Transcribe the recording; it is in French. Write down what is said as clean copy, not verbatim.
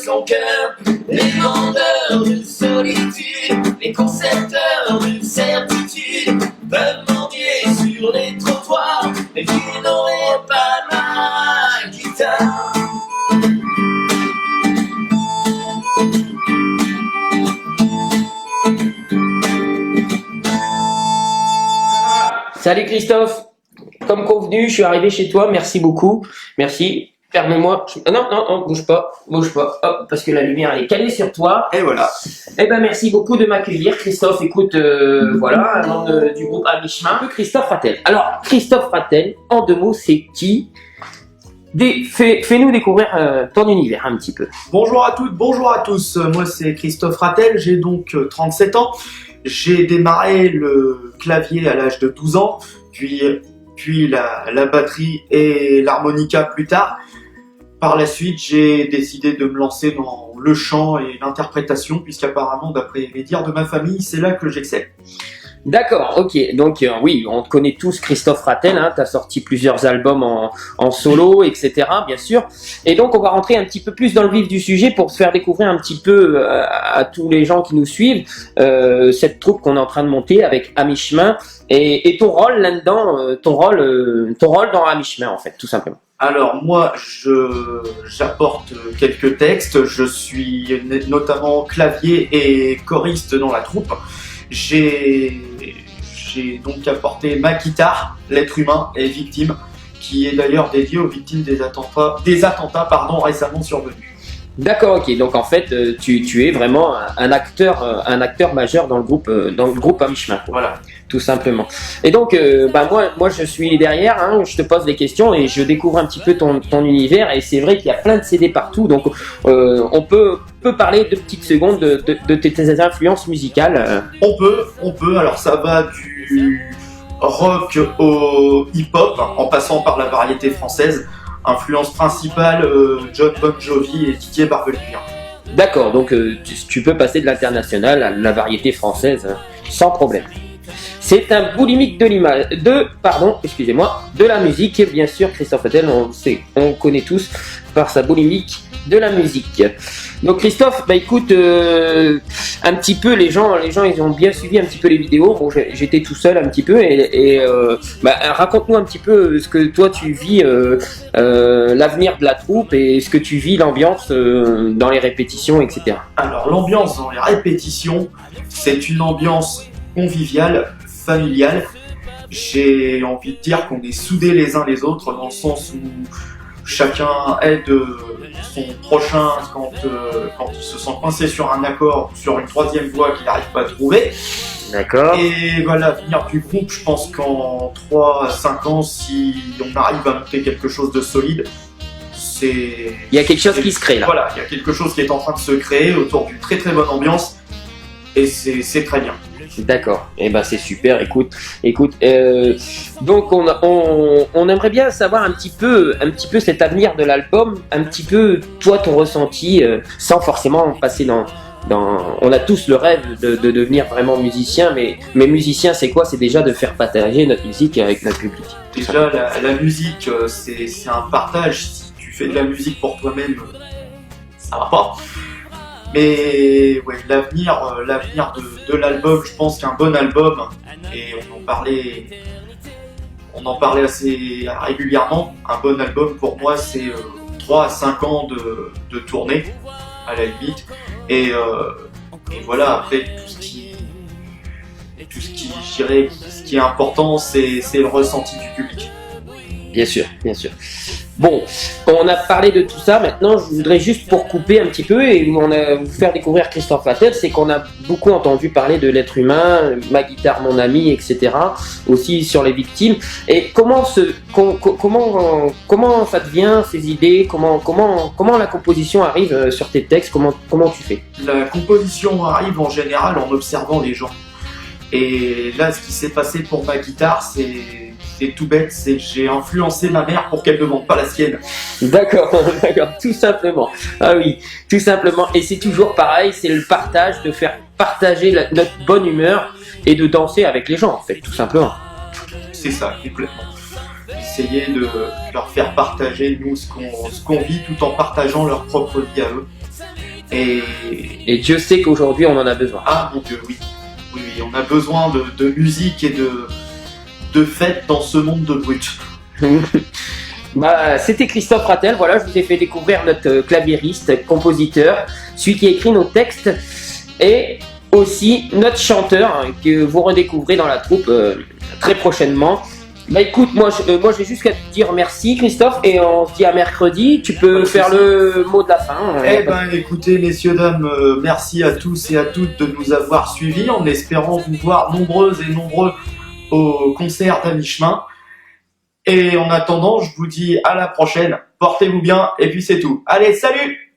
son cœur. Les vendeurs de solitude, les concepteurs de certitude peuvent mendier sur les trottoirs, mais qui n'aurait pas ma guitare. Salut Christophe, comme convenu, je suis arrivé chez toi, merci beaucoup, merci. Ferme-moi. Non, bouge pas. Hop, parce que la lumière elle est calée sur toi. Et voilà. Eh ben merci beaucoup de m'accueillir, Christophe. Écoute, voilà, un membre du groupe À Mi-Chemin, Christophe Rattel. Alors, Christophe Rattel, en 2 mots, c'est qui? Fais-nous découvrir ton univers un petit peu. Bonjour à toutes, bonjour à tous. Moi c'est Christophe Rattel, j'ai donc 37 ans. J'ai démarré le clavier à l'âge de 12 ans, puis la batterie et l'harmonica plus tard. Par la suite, j'ai décidé de me lancer dans le chant et l'interprétation, puisqu'apparemment, d'après les dires de ma famille, c'est là que j'excelle. D'accord, ok. Donc oui, on te connaît tous, Christophe Rattel, hein, tu as sorti plusieurs albums en solo, etc. bien sûr. Et donc on va rentrer un petit peu plus dans le vif du sujet pour te faire découvrir un petit peu à tous les gens qui nous suivent cette troupe qu'on est en train de monter avec À Mi-Chemin et ton rôle là-dedans, ton rôle dans À Mi-Chemin en fait, tout simplement. Alors moi, j'apporte quelques textes, je suis notamment clavier et choriste dans la troupe. J'ai donc apporté ma guitare, L'être humain est victime, qui est d'ailleurs dédiée aux victimes des attentats récemment survenus. D'accord, ok. Donc en fait, tu es vraiment un acteur majeur dans le groupe À Mi-Chemin. Voilà. Tout simplement. Et donc, moi, je suis derrière. Hein, je te pose des questions et je découvre un petit peu ton univers. Et c'est vrai qu'il y a plein de CD partout. Donc, on peut parler 2 petites secondes de tes influences musicales. On peut. Alors ça va du rock au hip-hop, en passant par la variété française. Influence principale, John Bon Jovi et Didier Barbelivien. D'accord, donc tu peux passer de l'international à la variété française sans problème. C'est un boulimique de la musique, bien sûr. Christophe Rattel, on connaît tous par sa boulimique de la musique. Donc Christophe, écoute, un petit peu les gens ils ont bien suivi un petit peu les vidéos. Bon, j'étais tout seul un petit peu et raconte-nous un petit peu ce que toi tu vis, l'avenir de la troupe et ce que tu vis, l'ambiance dans les répétitions, etc. Alors l'ambiance dans les répétitions, c'est une ambiance conviviale, familiale. J'ai envie de dire qu'on est soudés les uns les autres dans le sens où chacun aide son prochain quand il se sent coincé sur un accord, sur une 3e voix qu'il n'arrive pas à trouver. D'accord. Et voilà, l'avenir du groupe, je pense qu'en 3 à 5 ans, si on arrive à monter quelque chose de solide, il y a quelque chose qui se crée là. Voilà, il y a quelque chose qui est en train de se créer autour d'une très très bonne ambiance et c'est très bien. D'accord, et c'est super. Écoute, donc on aimerait bien savoir un petit peu cet avenir de l'album, un petit peu toi ton ressenti, sans forcément passer dans. On a tous le rêve de devenir vraiment musicien, mais musicien c'est quoi? C'est déjà de faire partager notre musique avec notre public. Déjà la musique c'est un partage. Si tu fais de la musique pour toi-même, ça va pas. Mais ouais, l'avenir de l'album, je pense qu'un bon album, et on en parlait assez régulièrement, un bon album pour moi c'est 3 à 5 ans de tournée à la limite, et voilà, après tout ce qui est important c'est le ressenti du public. Bien sûr. Bon, on a parlé de tout ça, maintenant je voudrais juste pour couper un petit peu et vous faire découvrir Christophe Rattel, c'est qu'on a beaucoup entendu parler de l'être humain, ma guitare, mon ami, etc. Aussi sur les victimes. Et comment ça te vient, ces idées, comment la composition arrive sur tes textes, comment tu fais? La composition arrive en général en observant les gens. Et là, ce qui s'est passé pour ma guitare, c'est tout bête, c'est que j'ai influencé ma mère pour qu'elle ne vende pas la sienne. D'accord, tout simplement. Ah oui, tout simplement. Et c'est toujours pareil, c'est le partage, de faire partager notre bonne humeur et de danser avec les gens, en fait, tout simplement. C'est ça, complètement. Essayer de leur faire partager, nous, ce qu'on vit, tout en partageant leur propre vie à eux. Et Dieu sait qu'aujourd'hui on en a besoin. Ah mon Dieu, oui. Oui, oui, on a besoin de musique et de fêtes dans ce monde de brut. Bah, c'était Christophe Rattel, voilà, je vous ai fait découvrir notre claviériste, compositeur, celui qui écrit nos textes, et aussi notre chanteur, hein, que vous redécouvrez dans la troupe très prochainement. Bah écoute, moi j'ai juste qu'à te dire merci Christophe, et on se dit à mercredi, tu peux faire le mot de la fin. Eh ben écoutez messieurs, dames, merci à tous et à toutes de nous avoir suivis, en espérant vous voir nombreuses et nombreux au concert d'À Mi-Chemin. Et en attendant, je vous dis à la prochaine, portez-vous bien, et puis c'est tout. Allez, salut!